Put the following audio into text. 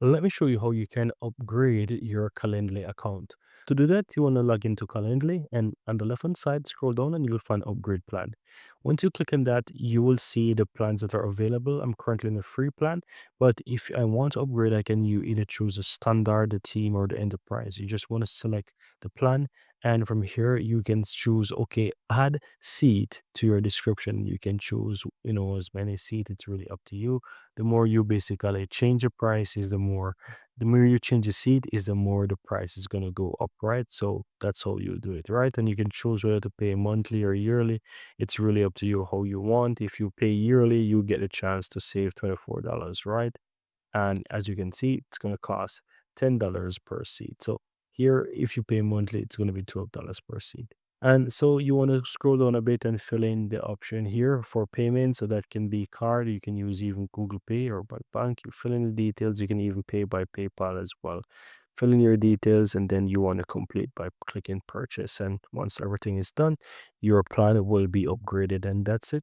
Let me show you how you can upgrade your Calendly account. To do that, you want to log into Calendly and on the left hand side, scroll down and you'll find upgrade plan. Once you click on that, you will see the plans that are available. I'm currently in a free plan, but if I want to upgrade, I can you either choose a standard, the team, or the enterprise. You just want to select the plan, and from here you can choose okay, add seat to your description. You can choose, as many seat. It's really up to you. The more you basically change the price is the more you change the seat is the more the price is going to go up, right? So that's how you do it, right? And you can choose whether to pay monthly or yearly. It's really up to you how you want. If you pay yearly, you get a chance to save $24, right? And as you can see, it's going to cost $10 per seat. So here, if you pay monthly, it's going to be $12 per seat. And so you want to scroll down a bit and fill in the option here for payment. So that can be card. You can use even Google Pay or by bank. You fill in the details. You can even pay by PayPal as well. Fill in your details and then you want to complete by clicking purchase. And once everything is done, your plan will be upgraded and that's it.